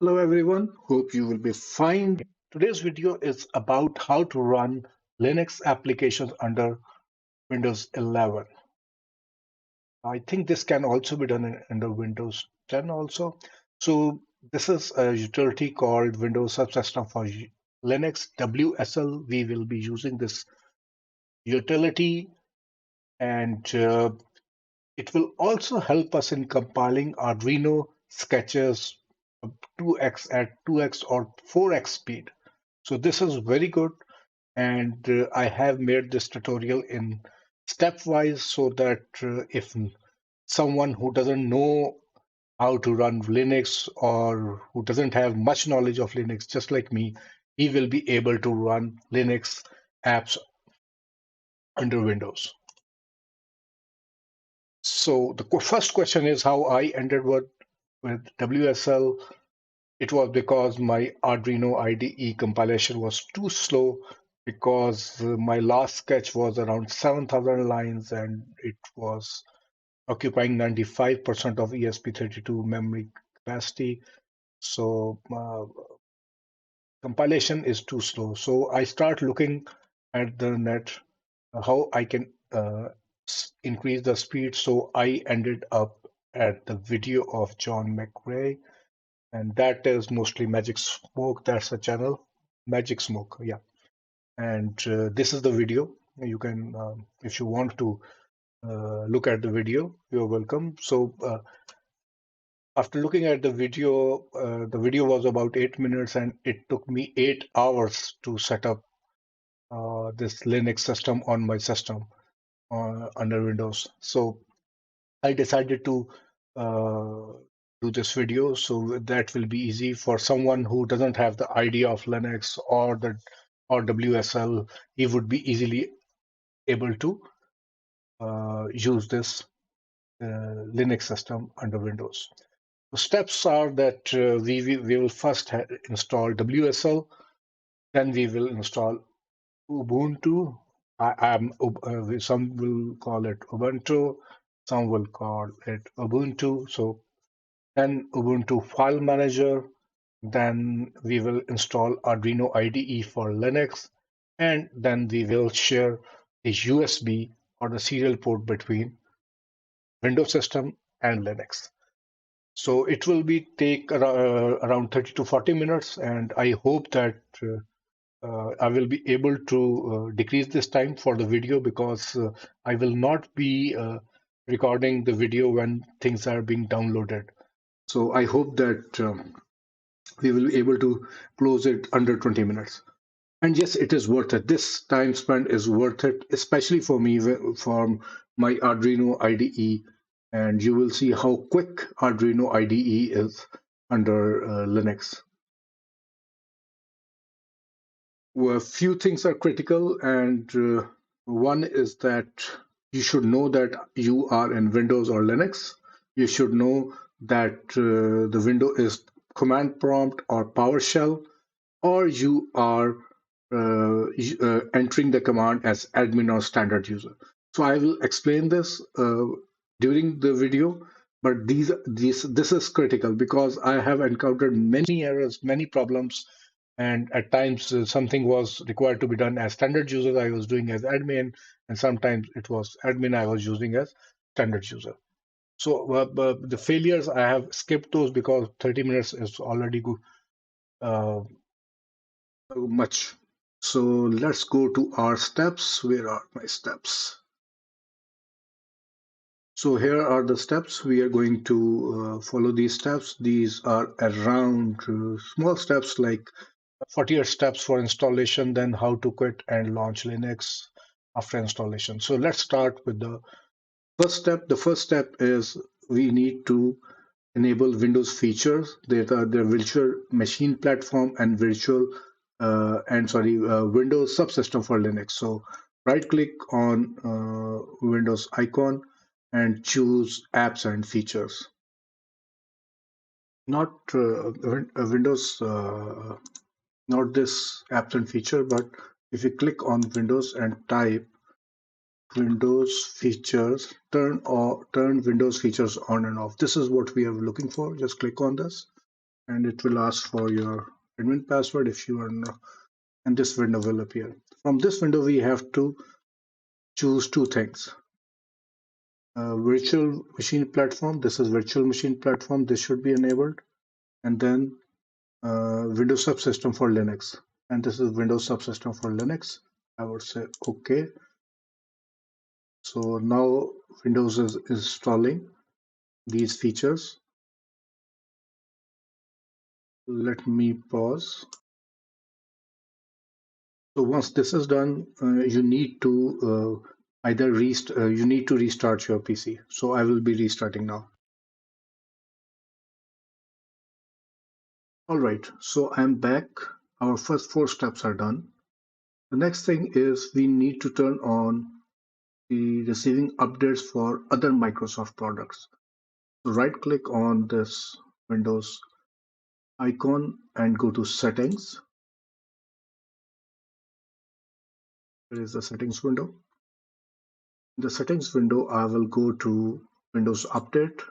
Hello everyone, hope you will be fine. Today's video is about how to run Linux applications under Windows 11. I think this can also be done under Windows 10 also. So this is a utility called Windows Subsystem for Linux, WSL. We will be using this utility and it will also help us in compiling Arduino sketches 2x at 2x or 4x speed. So this is very good, and I have made this tutorial in stepwise so that if someone who doesn't know how to run Linux or who doesn't have much knowledge of Linux, just like me, he will be able to run Linux apps under Windows. So the first question is how I ended with WSL. It was because my Arduino IDE compilation was too slow because my last sketch was around 7,000 lines and it was occupying 95% of ESP32 memory capacity. So compilation is too slow. So I start looking at the net how I can increase the speed. So I ended up at the video of John McRae, and that is mostly Magic Smoke. That's the channel, Magic Smoke. Yeah, and this is the video. You can, if you want to look at the video, you're welcome. So after looking at the video was about 8 minutes, and it took me 8 hours to set up this Linux system on my system under Windows. So I decided to uh, do this video so that will be easy for someone who doesn't have the idea of Linux or WSL. He would be easily able to use this Linux system under Windows. The steps are that we will first install WSL, then we will install Ubuntu. Some will call it Ubuntu, some will call it Ubuntu. So then Ubuntu File Manager, then we will install Arduino IDE for Linux, and then we will share a USB or the serial port between Windows system and Linux. So it will be take around 30 to 40 minutes, and I hope that I will be able to decrease this time for the video because I will not be recording the video when things are being downloaded. So I hope that we will be able to close it under 20 minutes. And yes, it is worth it. This time spent is worth it, especially for me, for my Arduino IDE. And you will see how quick Arduino IDE is under Linux. Well, a few things are critical, and one is that you should know that you are in Windows or Linux. You should know that the window is command prompt or PowerShell, or you are entering the command as admin or standard user. So I will explain this during the video, but this is critical because I have encountered many errors, many problems, and at times something was required to be done as standard user. I was doing as admin, and sometimes it was admin I was using as standard user. So the failures I have skipped those because 30 minutes is already good, uh, much. So let's go to our steps. Where are my steps? So here are the steps. We are going to follow these steps. These are around small steps like 48 steps for installation, then how to quit and launch Linux after installation. So let's start with the first step. The first step is we need to enable Windows features. There are the virtual machine platform and Windows subsystem for Linux. So right click on Windows icon and choose apps and features. Not Windows, not this apps and feature, but if you click on Windows and type Windows features, turn Windows features on and off. This is what we are looking for. Just click on this. and it will ask for your admin password if you are not, and this window will appear. From this window, we have to choose two things. Virtual machine platform, this is virtual machine platform, this should be enabled, and then Windows Subsystem for Linux, and this is Windows Subsystem for Linux. I would say OK. So now Windows is installing these features. Let me pause. So once this is done, you need to you need to restart your PC. So I will be restarting now. All right, so I'm back. Our first four steps are done. The next thing is we need to turn on the receiving updates for other Microsoft products. So right click on this Windows icon and go to settings. Here is the settings window. In the settings window, I will go to Windows Update.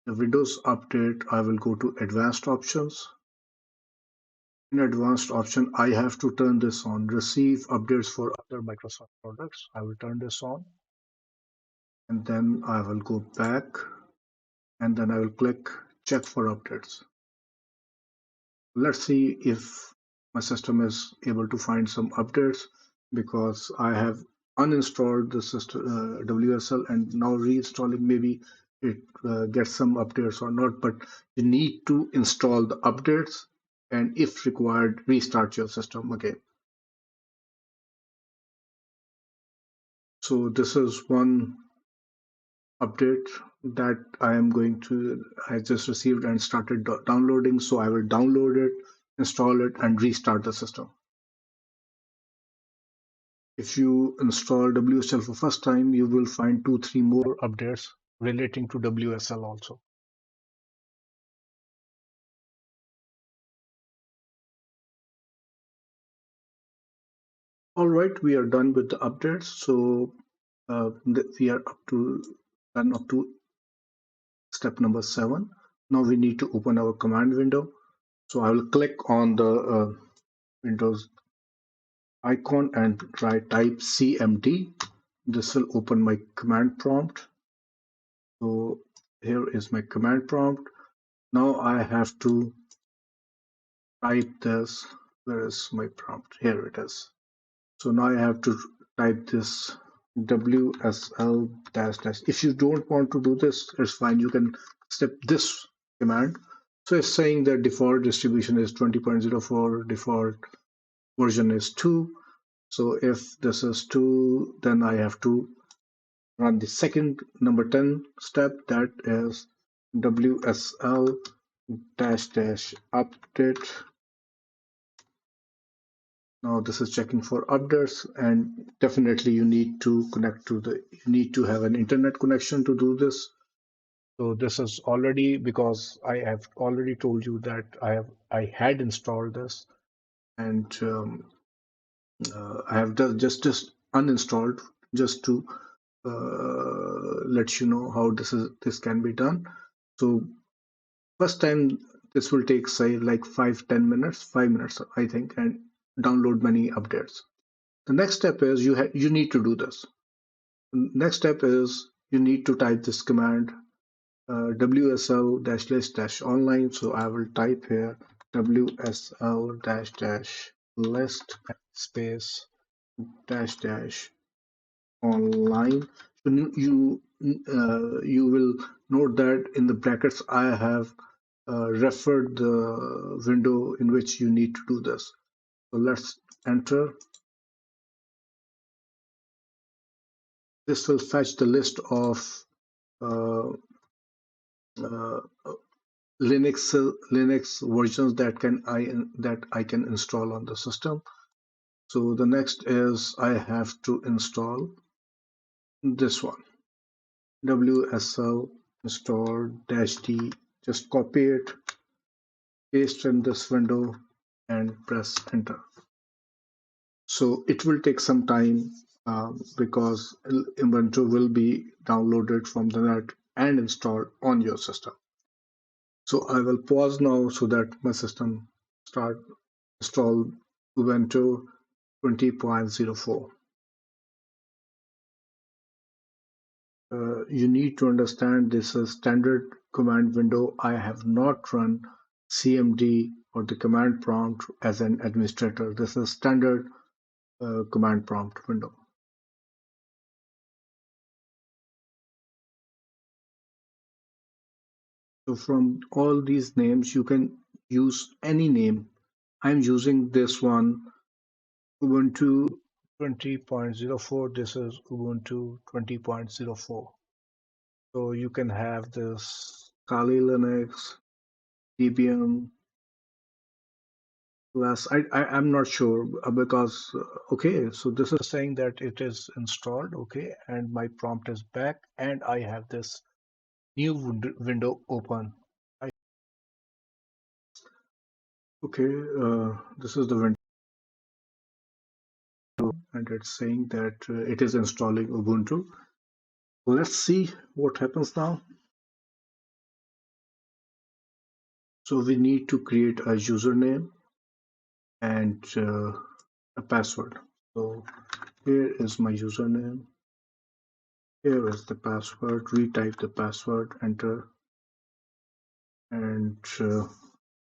The Windows Update, I will go to Advanced Options. In Advanced Option, I have to turn this on. Receive updates for other Microsoft products. I will turn this on. And then I will go back. And then I will click Check for Updates. Let's see if my system is able to find some updates, because I have uninstalled the system WSL and now reinstalling, maybe it gets some updates or not, but you need to install the updates and if required restart your system again. So this is one update that I just received and started downloading, so I will download it, install it and restart the system. If you install WSL for first time, you will find 2-3 more updates relating to WSL also. All right, we are done with the updates. So we are done up to step number 7. Now we need to open our command window. So I will click on the Windows icon and type CMD. This will open my command prompt. So here is my command prompt. Now I have to type this. Where is my prompt? Here it is. So now I have to type this WSL dash dash. If you don't want to do this, it's fine. You can skip this command. So it's saying that default distribution is 20.04, default version is 2. So if this is 2, then I have to run the second number 10 step, that is WSL dash dash update. Now this is checking for updates, and definitely you need to have an internet connection to do this. So this is already, because I have already told you that I had installed this, and I have just uninstalled just to let you know how this can be done. So first time this will take, say, like 5-10 minutes, 5 minutes I think, and download many updates. The next step is you need to do this. Next step is you need to type this command WSL dash list dash online. So I will type here WSL dash dash list space dash dash online. So you will note that in the brackets I have referred the window in which you need to do this. So let's enter. This will fetch the list of uh, uh, Linux versions that I can install on the system. So the next is I have to install this one, WSL install -d. Just copy it, paste in this window, and press enter. So it will take some time because Ubuntu will be downloaded from the net and installed on your system. So I will pause now so that my system start install Ubuntu 20.04. You need to understand this is standard command window. I have not run CMD or the command prompt as an administrator. This is standard command prompt window. So from all these names, you can use any name. I'm using this one, Ubuntu 20.04. This is Ubuntu 20.04. So you can have this Kali Linux, Debian, plus I'm not sure because okay, so this is saying that it is installed, okay, and my prompt is back, and I have this new window open. Okay, this is the window, and it's saying that it is installing Ubuntu. Let's see what happens now. So we need to create a username and a password. So here is my username. Here is the password. Retype the password, enter, and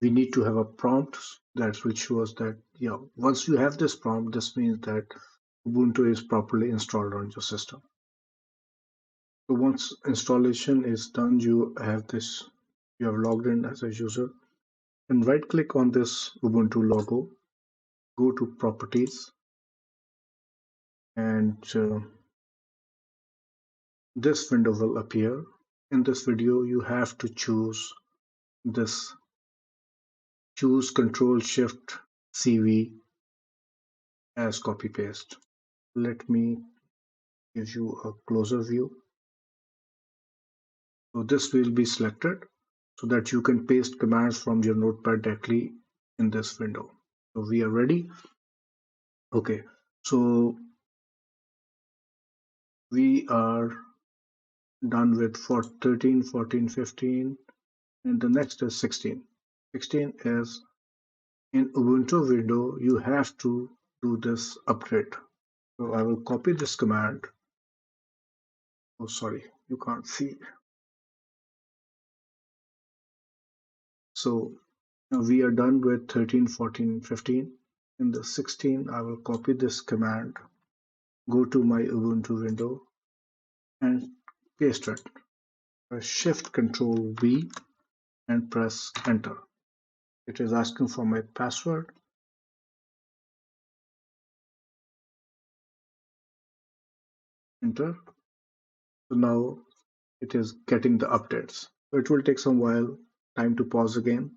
we need to have a prompt that which shows that once you have this prompt, this means that Ubuntu is properly installed on your system. So once installation is done, you have logged in as a user, and right click on this Ubuntu logo, go to properties, and this window will appear. In this video, you have to choose Control Shift CV as copy paste. Let me give you a closer view. So this will be selected so that you can paste commands from your notepad directly in this window. So we are ready. Okay, so we are done with for 13, 14, 15, and the next is 16. 16 is in Ubuntu window, you have to do this upgrade. So I will copy this command. Oh, sorry, you can't see. So we are done with 13, 14, 15. In the 16, I will copy this command, go to my Ubuntu window, and paste it. Press Shift Control V and press Enter. It is asking for my password. Enter. So now it is getting the updates. So it will take some while, time to pause again.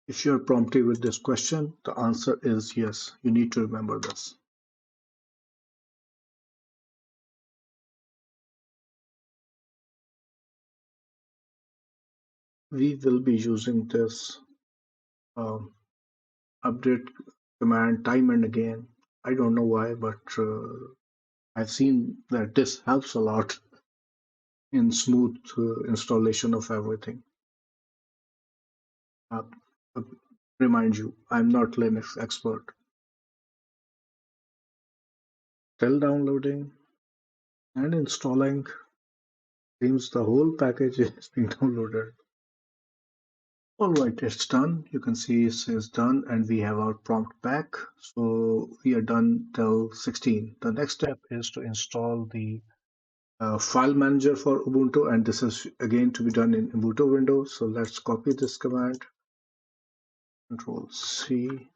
If you are prompted with this question, the answer is yes. You need to remember this. We will be using this update command time and again. I don't know why, but I've seen that this helps a lot in smooth installation of everything. Uh, uh, Remind you, I'm not Linux expert. Still downloading and installing. Seems the whole package is being downloaded. All right, it's done. You can see it says done, and we have our prompt back. So we are done till 16. The next step is to install the file manager for Ubuntu, and this is again to be done in Ubuntu window. So let's copy this command, Control C,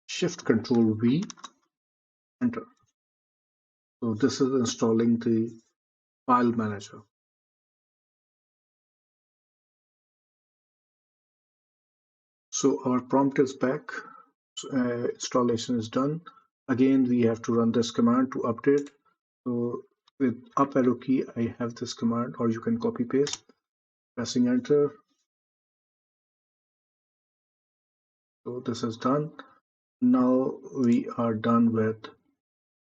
Shift Control V, enter. So this is installing the file manager. So our prompt is back. Installation is done. Again, we have to run this command to update. So with up arrow key, I have this command, or you can copy paste, pressing enter. So this is done. Now we are done with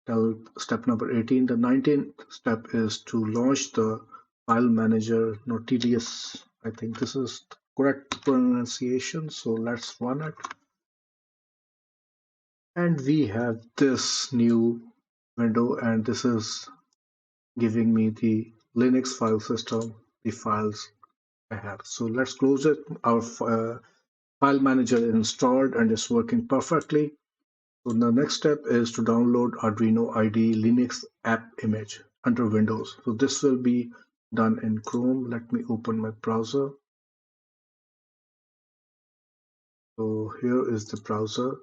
till step number 18. The 19th step is to launch the file manager Nautilus. I think this is the correct pronunciation. So let's run it. And we have this new window, and this is giving me the Linux file system, the files I have. So let's close it. Our file manager is installed and is working perfectly. So the next step is to download Arduino IDE Linux app image under Windows. So this will be done in Chrome. Let me open my browser. So here is the browser.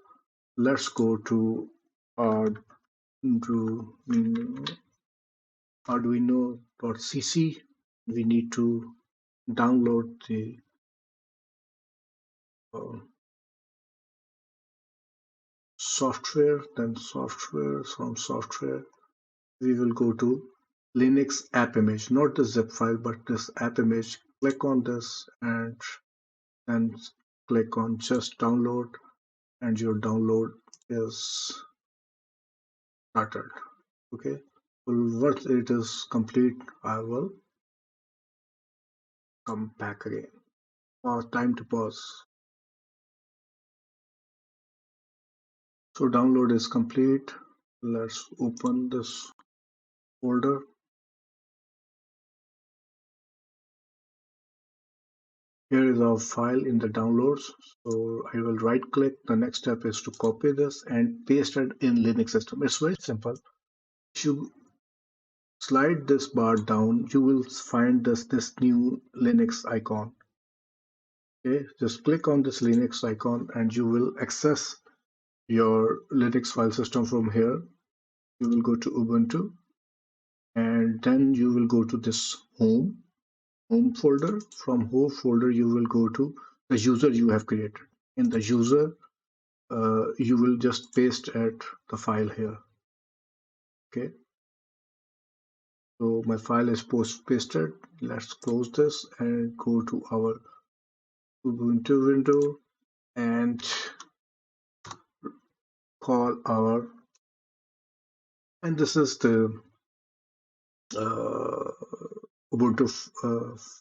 Let's go to Arduino.cc. We need to download the uh, software, then software, from software we will go to Linux app image, not the zip file, but this app image. Click on this and then click on just download, and your download is started. Okay, well, once it is complete, I will come back again. Time to pause. So download is complete. Let's open this folder. Here is our file in the downloads. So I will right click. The next step is to copy this and paste it in Linux system. It's very simple. If you slide this bar down, you will find this new Linux icon. Okay, just click on this Linux icon and you will access your Linux file system from here. You will go to Ubuntu and then you will go to this home folder. From home folder, you will go to the user you have created. In the user, you will just paste at the file here. Okay, so my file is pasted. Let's close this and go to our Ubuntu window and call our, and this is the uh, Ubuntu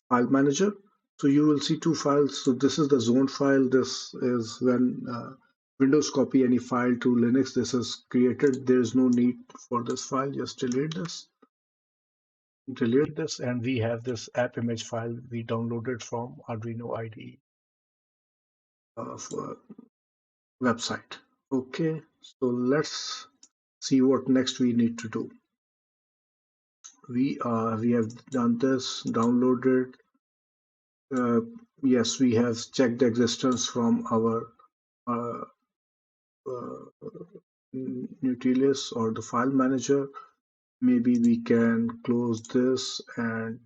file manager. So you will see two files. So this is the zone file. This is when Windows copy any file to Linux. This is created. There is no need for this file. Just delete this. Delete this, and we have this app image file we downloaded from Arduino IDE for website. Okay, so let's see what next we need to do. We have done this, downloaded. Yes, we have checked the existence from our uh, uh, Nautilus or the file manager. Maybe we can close this, and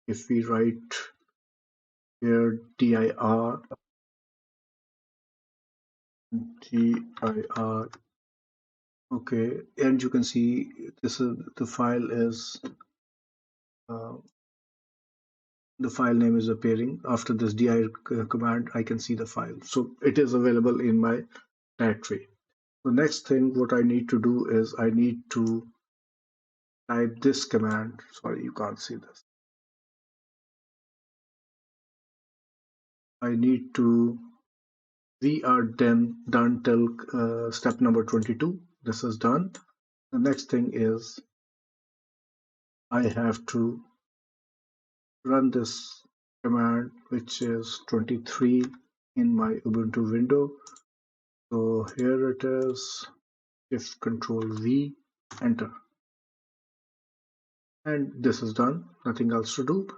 if we write here dir dir, okay, and you can see this is the file is uh, the file name is appearing after this dir command. I can see the file, so it is available in my directory. The next thing what I need to do is I need to type this command. Sorry, you can't see this. I need to, we are done till step number 22. This is done. The next thing is I have to run this command, which is 23 in my Ubuntu window. So here it is, Shift Control V, enter. And this is done, nothing else to do.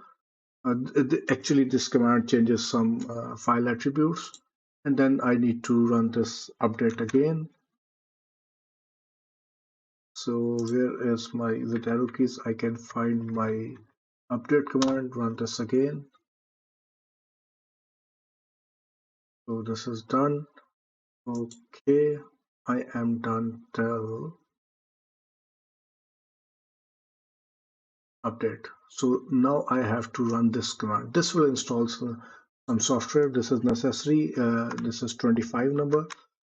Actually, this command changes some file attributes. And then I need to run this update again. So where is my, with arrow keys, I can find my update command, run this again. So this is done. Okay, I am done till update. So now I have to run this command. This will install some software. This is necessary. This is 25 number.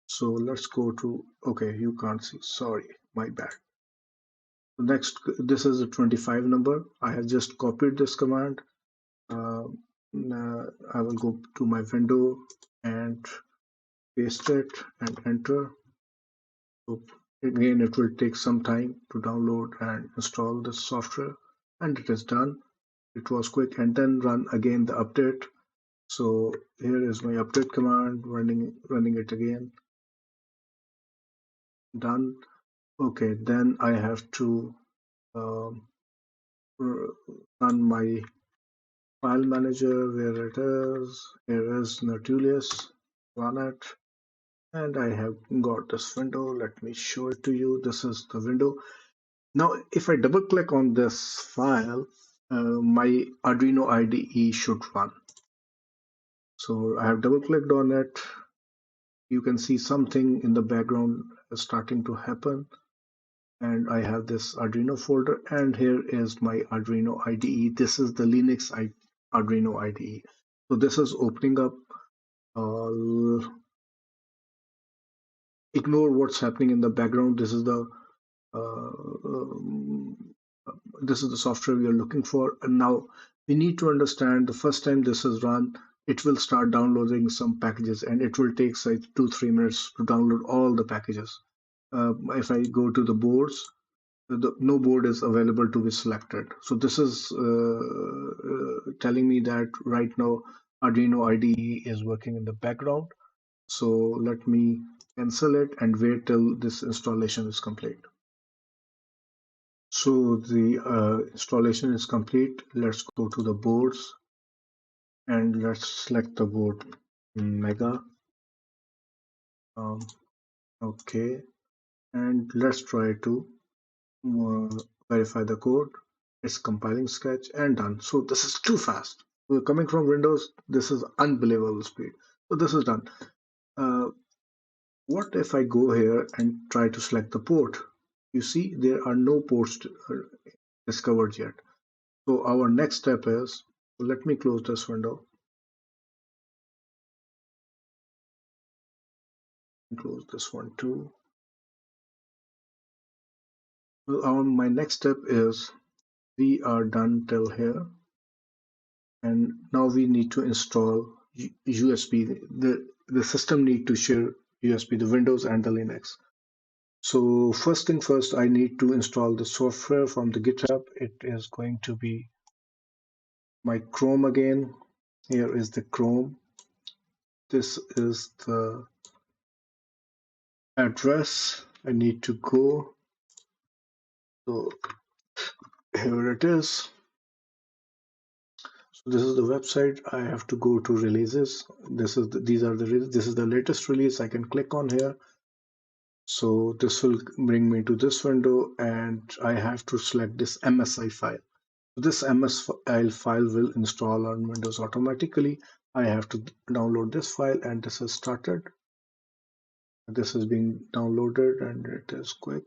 So let's go to, okay, you can't see, sorry, my bad. Next, this is a 25 number. I have just copied this command. Uh, I will go to my window and paste it and enter. So again, it will take some time to download and install this software, and it is done. It was quick, and then run again the update. So here is my update command, running it again. Done. Okay, then I have to um, run my file manager where it is. Here is Nautilus. Run it, and I have got this window. Let me show it to you. This is the window. Now, if I double click on this file, my Arduino IDE should run. So I have double clicked on it. You can see something in the background is starting to happen. And I have this Arduino folder, and here is my Arduino IDE. This is the Linux Arduino IDE. So this is opening up. Ignore what's happening in the background. Um, this is the software we are looking for. And now we need to understand the first time this is run, it will start downloading some packages, and it will take say 2-3 minutes to download all the packages. If I go to the boards, no board is available to be selected. So this is telling me that right now Arduino IDE is working in the background. So let me cancel it and wait till this installation is complete. So the installation is complete. Let's go to the boards and let's select the board Mega. Okay, and let's try to verify the code. It's compiling sketch and done. So this is too fast. We're coming from Windows. This is unbelievable speed. So this is done. Uh, what if I go here and try to select the port? You see, there are no ports discovered yet. So our next step is, let me close this window and close this one too. Well, my next step is we are done till here, and now we need to install USB. The system need to share USB, the Windows and the Linux. So first thing first, I need to install the software from the GitHub. It is going to be my Chrome again. Here is the Chrome. This is the address I need to go. So here it is. So this is the website. I have to go to releases. This is this is the latest release. I can click on here. So this will bring me to this window, and I have to select this MSI file. So this MSI file will install on Windows automatically. I have to download this file, and this has started. This is being downloaded, and it is quick.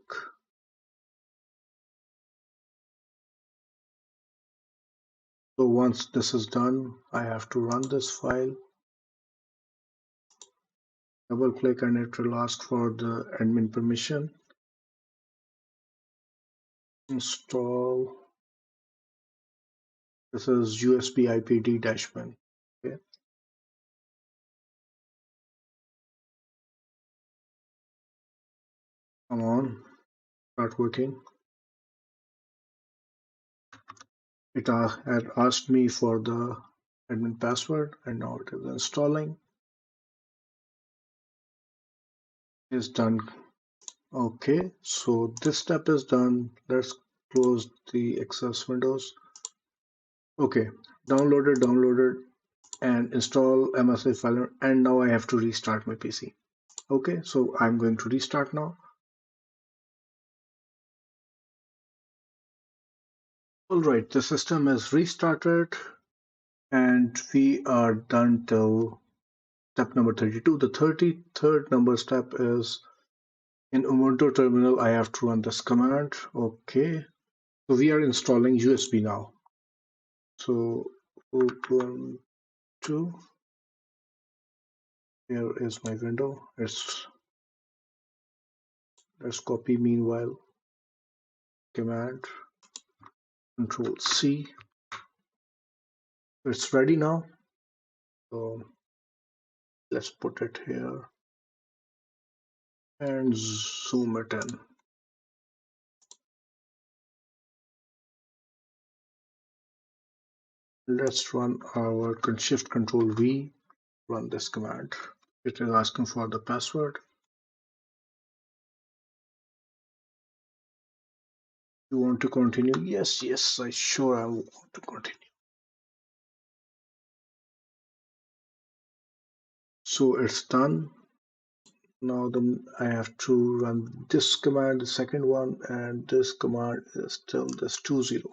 So once this is done, I have to run this file. Double click and it will ask for the admin permission. Install. This is USB IPD -1. Okay. Come on, start working. It had asked me for the admin password, and now it is installing. It's done. Okay, so this step is done. Let's close the access windows. Okay, downloaded, and install MSI file, and now I have to restart my PC. Okay, so I'm going to restart now. All right, the system is restarted, and we are done till step number 32. The 33rd number step is in Ubuntu terminal. I have to run this command. Okay, so we are installing USB now. So Ubuntu, here is my window. Let's copy meanwhile. command, Control C. It's ready now. So let's put it here and zoom it in. Let's run our Shift Control V, run this command. It is asking for the password. You want to continue? Yes, yes, I want to continue. So it's done. Now then I have to run this command, the second one, and this command is still this 20.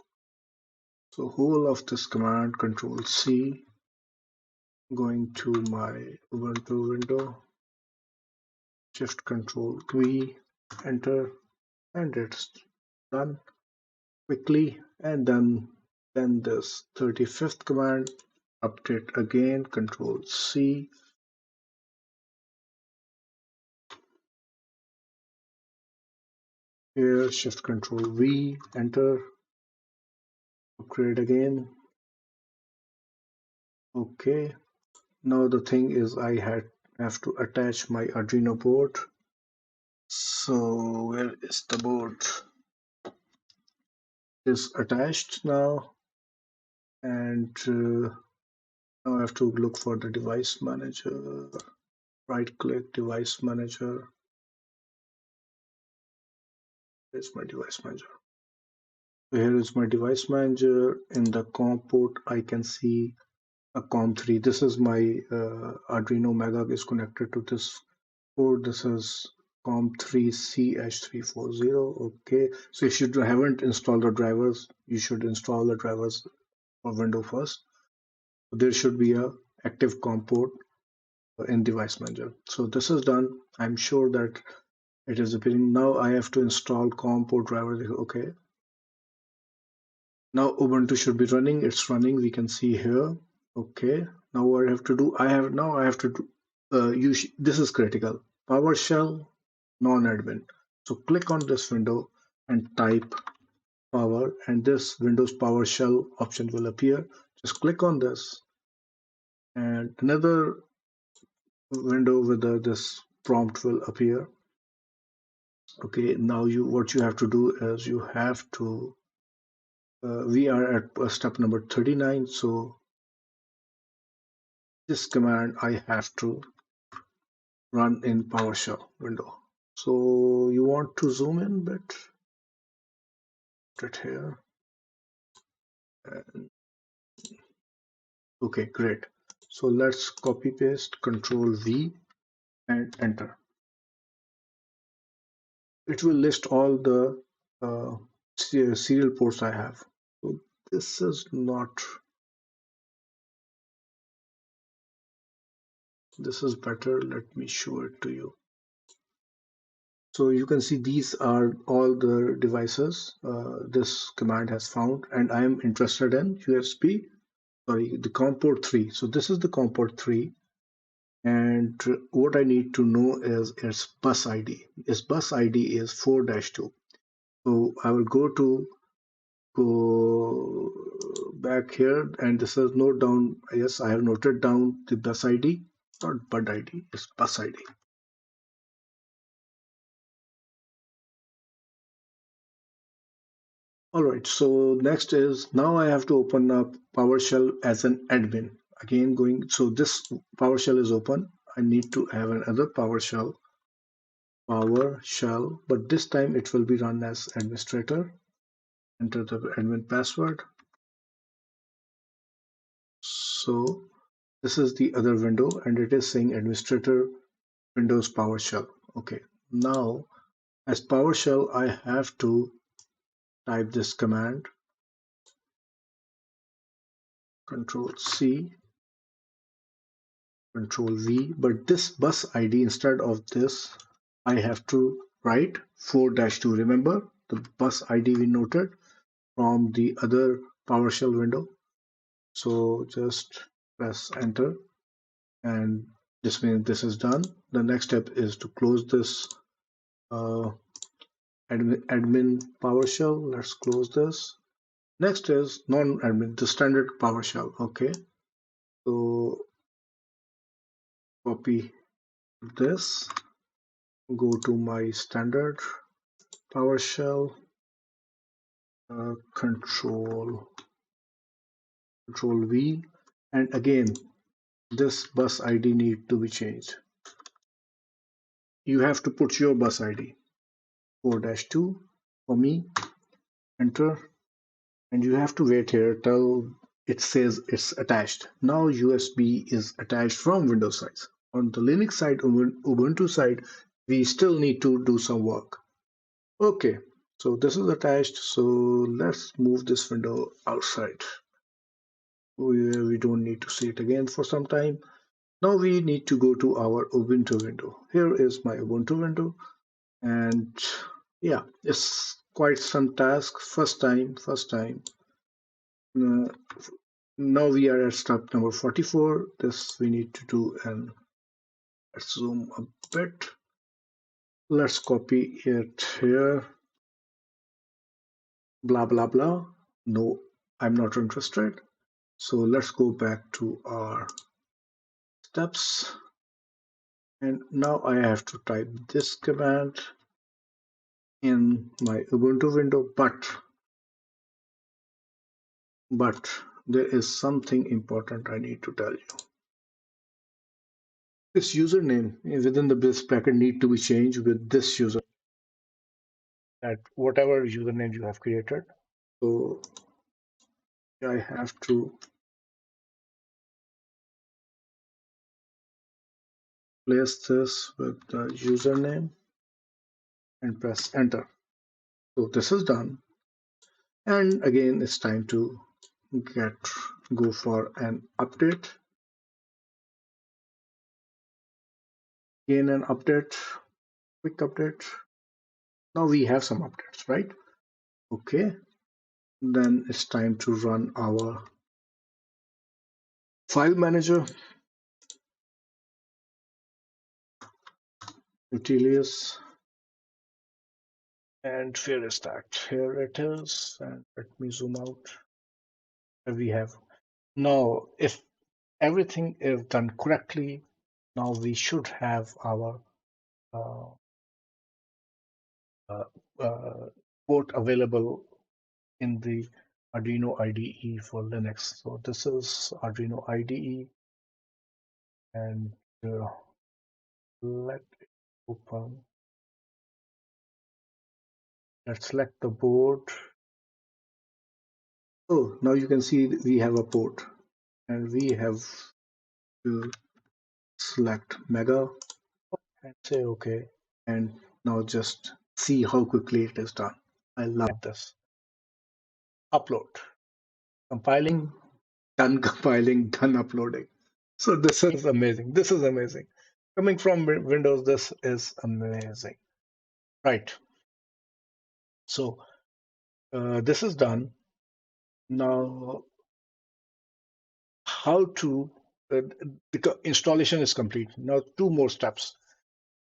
So whole of this command, Control C, going to my Ubuntu window, Shift Control V, enter, and it's done quickly. And then this 35th command, update again, Control C. Here, Shift Control V, enter, upgrade again. Okay. Now the thing is I have to attach my Arduino board. So where is the board? It's attached now, and now I have to look for the device manager. Right click device manager. Here's my device manager. So here is my device manager. In the COM port, I can see a COM3. This is my Arduino Mega is connected to this port. This is COM3CH340. Okay, so if you haven't installed the drivers, you should install the drivers for Windows first. There should be a active COM port in device manager. So this is done. I'm sure that it is appearing. Now I have to install COM port driver. Okay. Now Ubuntu should be running. It's running. We can see here. Okay. Now what I have to do? I have to do. This is critical. PowerShell non-admin. So click on this window and type power, and this Windows PowerShell option will appear. Just click on this, and another window with this prompt will appear. Okay, now what you have to do is you have to we are at step number 39. So this command I have to run in PowerShell window. So you want to zoom in a bit, put it here. And okay, great. So let's copy paste, Control V, and enter. It will list all the serial ports I have. So this is not. This is better. Let me show it to you. So you can see these are all the devices this command has found, and I am interested in USB, sorry, the COM port 3. So this is the COM port 3, and what I need to know is its bus ID. Its bus ID is 4-2. So I will go back here, and this is note down. Yes, I have noted down the bus ID, not bud ID, it's bus ID. All right, so next is now I have to open up PowerShell as an admin. Again, so this PowerShell is open. I need to have another PowerShell, but this time it will be run as administrator. Enter the admin password. So this is the other window, and it is saying administrator Windows PowerShell. Okay, now as PowerShell, I have to type this command, Control C, Control V, but this bus ID, instead of this, I have to write 4-2. Remember the bus ID we noted from the other PowerShell window. So just press enter, and this means this is done. The next step is to close this admin PowerShell. Let's close this. Next is non-admin, the standard PowerShell. Okay, so copy this, go to my standard PowerShell, control V, and again this bus ID need to be changed. You have to put your bus ID 4-2 for me, enter, and you have to wait here till it says it's attached. Now USB is attached from Windows side. On the Linux side, Ubuntu side, we still need to do some work. Okay, so this is attached. So let's move this window outside. We don't need to see it again for some time. Now we need to go to our Ubuntu window. Here is my Ubuntu window, and yeah, it's quite some task. First time. Uh, Now we are at step number 44. This we need to do, and let's zoom a bit. Let's copy it here. Blah blah blah. No, I'm not interested. So let's go back to our steps. And now I have to type this command in my Ubuntu window, but there is something important I need to tell you. This username within the this bracket need to be changed with this user, that whatever username you have created. So I have to place this with the username and press enter. So this is done. And again, it's time to go for an update. Again, an update, quick update. Now we have some updates, right? Okay. Then it's time to run our file manager. Nautilus. And where is that? Here it is. And let me zoom out. Here we have. Now, if everything is done correctly, now we should have our uh, uh, uh, port available in the Arduino IDE for Linux. So this is Arduino IDE, and let it open. Let's select the board. Oh, now you can see we have a port, and we have to select Mega and say OK. And now just see how quickly it is done. I love this. Upload. Compiling, done uploading. So this is amazing. This is amazing. Coming from Windows, this is amazing. Right. So this is done. Now, how to, the installation is complete. Now, two more steps.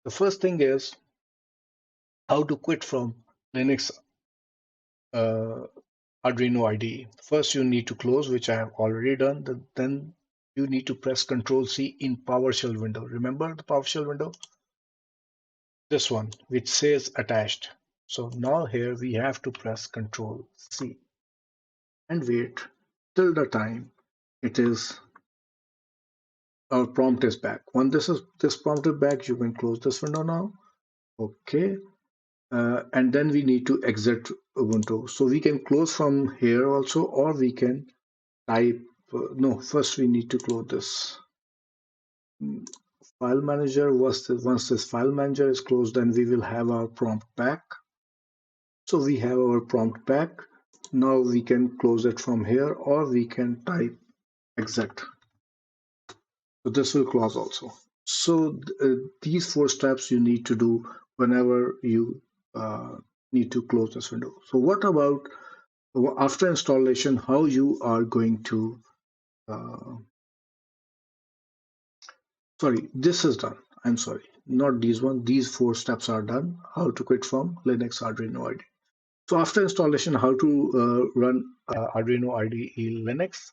The first thing is how to quit from Linux Arduino IDE. First, you need to close, which I have already done. Then you need to press Control C in PowerShell window. Remember the PowerShell window? This one, which says attached. So now here we have to press Control C and wait till the time it is our prompt is back. When this prompt is back, you can close this window now. Okay. And then we need to exit Ubuntu. So we can close from here also, or we can type, no, first we need to close this file manager. Once this file manager is closed, then we will have our prompt back. So we have our prompt back. Now we can close it from here, or we can type exit. So this will close also. So these 4 steps you need to do whenever you need to close this window. So what about after installation, how you are going to, sorry, this is done. I'm sorry. not these one. These 4 steps are done. How to quit from Linux Arduino IDE. So after installation, how to run Arduino IDE Linux.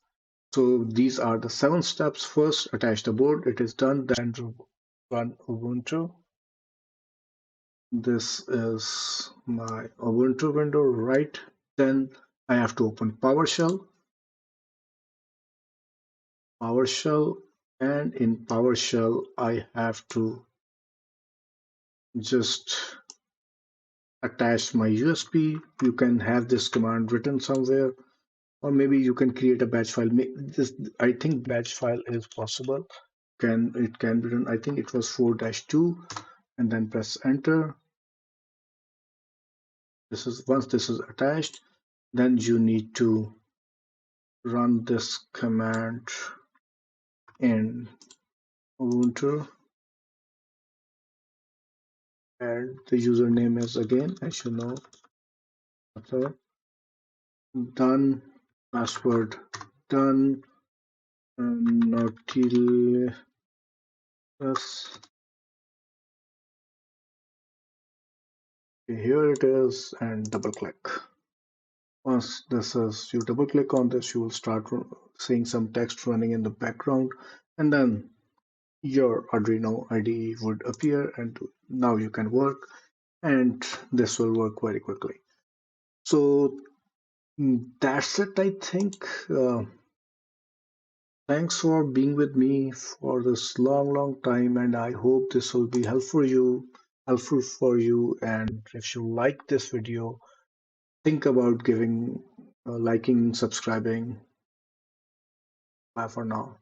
So these are the 7 steps. First, attach the board. It is done. Then run Ubuntu. This is my Ubuntu window, right? Then I have to open PowerShell. PowerShell, and in PowerShell, I have to just attach my USB. You can have this command written somewhere, or maybe you can create a batch file. This, I think batch file is possible. It can be done. I think it was 4-2, and then press enter. This is once this is attached, then you need to run this command in Ubuntu, and the username is again, as you know, done, password done, Nautilus. Here it is, and double click. Once this is, you double click on this, you will start seeing some text running in the background, and then your Arduino IDE would appear, and now you can work, and this will work very quickly. So that's it, I think. Thanks for being with me for this long time, and I hope this will be helpful for you. And if you like this video, think about giving, liking, subscribing. Bye for now.